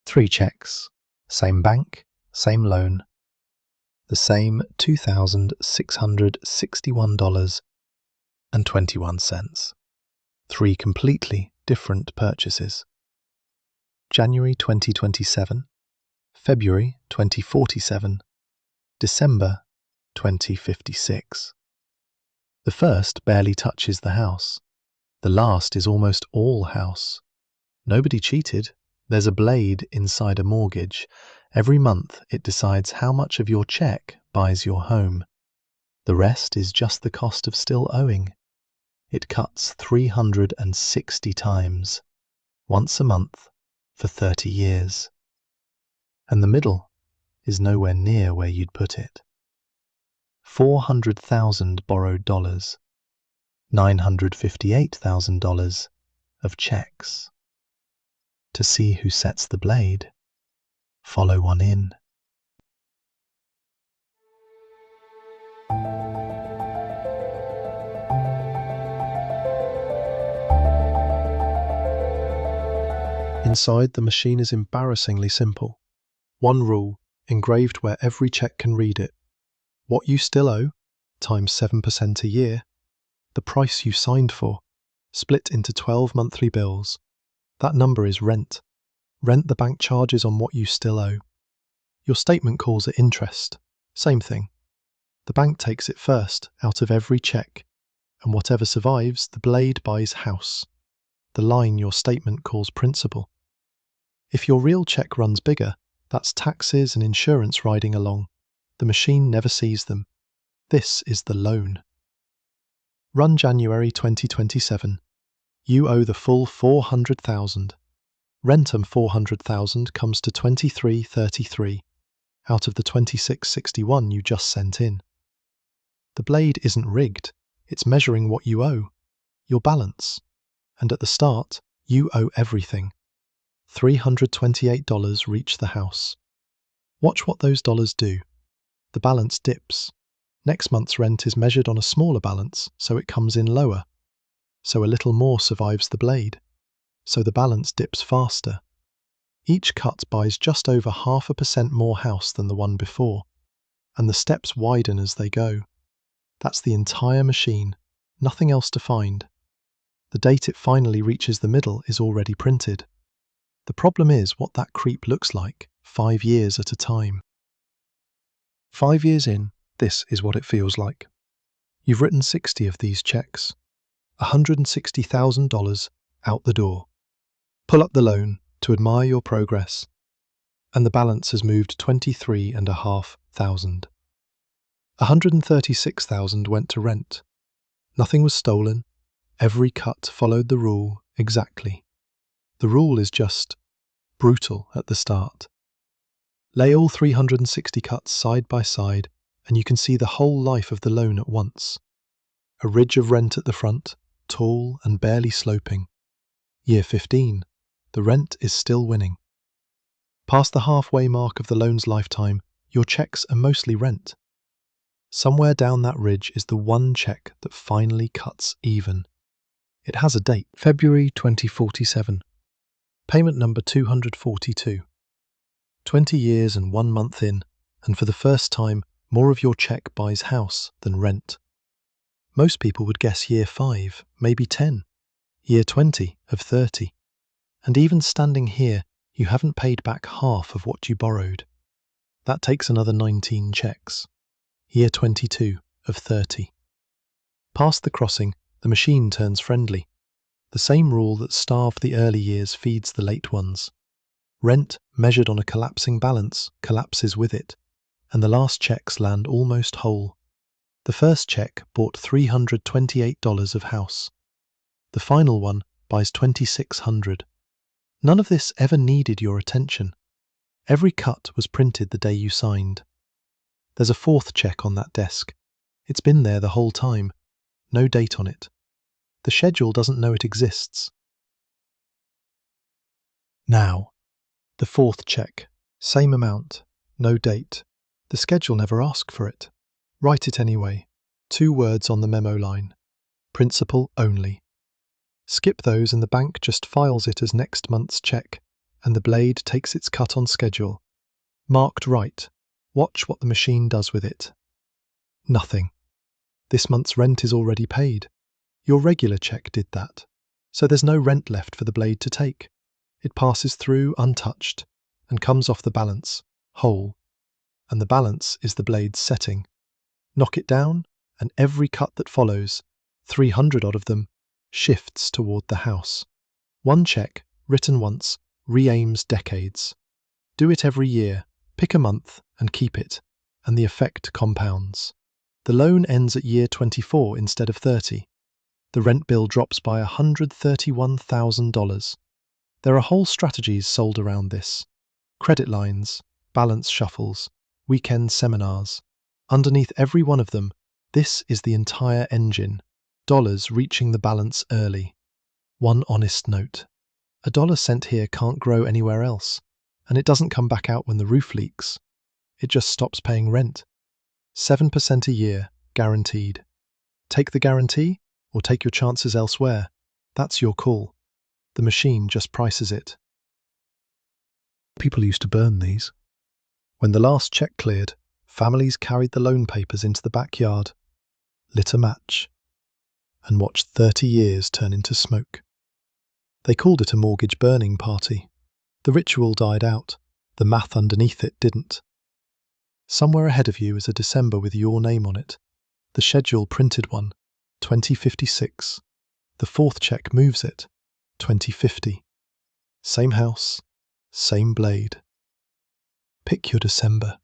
3 checks, same bank, same loan, the same $2,661.21. 3 completely different purchases. January 2027, February 2047, December 2056. The first barely touches the house. The last is almost all house. Nobody cheated. There's a blade inside a mortgage. Every month it decides how much of your check buys your home. The rest is just the cost of still owing. It cuts 360 times, once a month, for 30 years. And the middle is nowhere near where you'd put it. 400,000 borrowed dollars, $958,000 of checks. To see who sets the blade, follow one in. Inside, the machine is embarrassingly simple. One rule, engraved where every check can read it. What you still owe, times 7% a year. The price you signed for, split into 12 monthly bills. That number is rent. Rent the bank charges on what you still owe. Your statement calls it interest. Same thing. The bank takes it first out of every check, and whatever survives, the blade buys house. The line your statement calls principal. If your real check runs bigger, that's taxes and insurance riding along. The machine never sees them. This is the loan. Run January 2027. You owe the full 400,000. Rent on 400,000 comes to 2333 out of the 2661 you just sent in. The blade isn't rigged. It's measuring what you owe, your balance. And at the start, you owe everything. $328 reach the house. Watch what those dollars do. The balance dips. Next month's rent is measured on a smaller balance, so it comes in lower. So a little more survives the blade. So the balance dips faster. Each cut buys just over 0.5% more house than the one before, and the steps widen as they go. That's the entire machine, nothing else to find. The date it finally reaches the middle is already printed. The problem is what that creep looks like, 5 years at a time. 5 years in, this is what it feels like. You've written 60 of these checks. $160,000 out the door. Pull up the loan to admire your progress, and the balance has moved 23,500. 136,000 went to rent. Nothing was stolen. Every cut followed the rule exactly. The rule is just brutal at the start. Lay all 360 cuts side by side, and you can see the whole life of the loan at once. A ridge of rent at the front, tall and barely sloping. Year 15, the rent is still winning. Past the halfway mark of the loan's lifetime, your checks are mostly rent. Somewhere down that ridge is the one check that finally cuts even. It has a date, February 2047. Payment number 242. 20 years and 1 month in, and for the first time, more of your check buys house than rent. Most people would guess year 5, maybe 10, year 20 of 30. And even standing here, you haven't paid back half of what you borrowed. That takes another 19 checks. Year 22 of 30. Past the crossing, the machine turns friendly. The same rule that starved the early years feeds the late ones. Rent, measured on a collapsing balance, collapses with it, and the last checks land almost whole. The first check bought $328 of house. The final one buys $2,600. None of this ever needed your attention. Every cut was printed the day you signed. There's a fourth check on that desk. It's been there the whole time. No date on it. The schedule doesn't know it exists. Now, the fourth check. Same amount. No date. The schedule never asked for it. Write it anyway. 2 words on the memo line. Principal only. Skip those and the bank just files it as next month's check, and the blade takes its cut on schedule. Marked right. Watch what the machine does with it. Nothing. This month's rent is already paid. Your regular check did that. So there's no rent left for the blade to take. It passes through untouched and comes off the balance, whole. And the balance is the blade's setting. Knock it down, and every cut that follows, 300 odd of them, shifts toward the house. One check, written once, re-aims decades. Do it every year, pick a month and keep it, and the effect compounds. The loan ends at year 24 instead of 30. The rent bill drops by $131,000. There are whole strategies sold around this. Credit lines, balance shuffles, weekend seminars. Underneath every one of them, this is the entire engine. Dollars reaching the balance early. One honest note. A dollar sent here can't grow anywhere else, and it doesn't come back out when the roof leaks. It just stops paying rent. 7% a year, guaranteed. Take the guarantee, or take your chances elsewhere. That's your call. The machine just prices it. People used to burn these. When the last check cleared, families carried the loan papers into the backyard, lit a match, and watched 30 years turn into smoke. They called it a mortgage burning party. The ritual died out. The math underneath it didn't. Somewhere ahead of you is a December with your name on it. The schedule printed one, 2056. The fourth check moves it, 2050. Same house, same blade. Pick your December.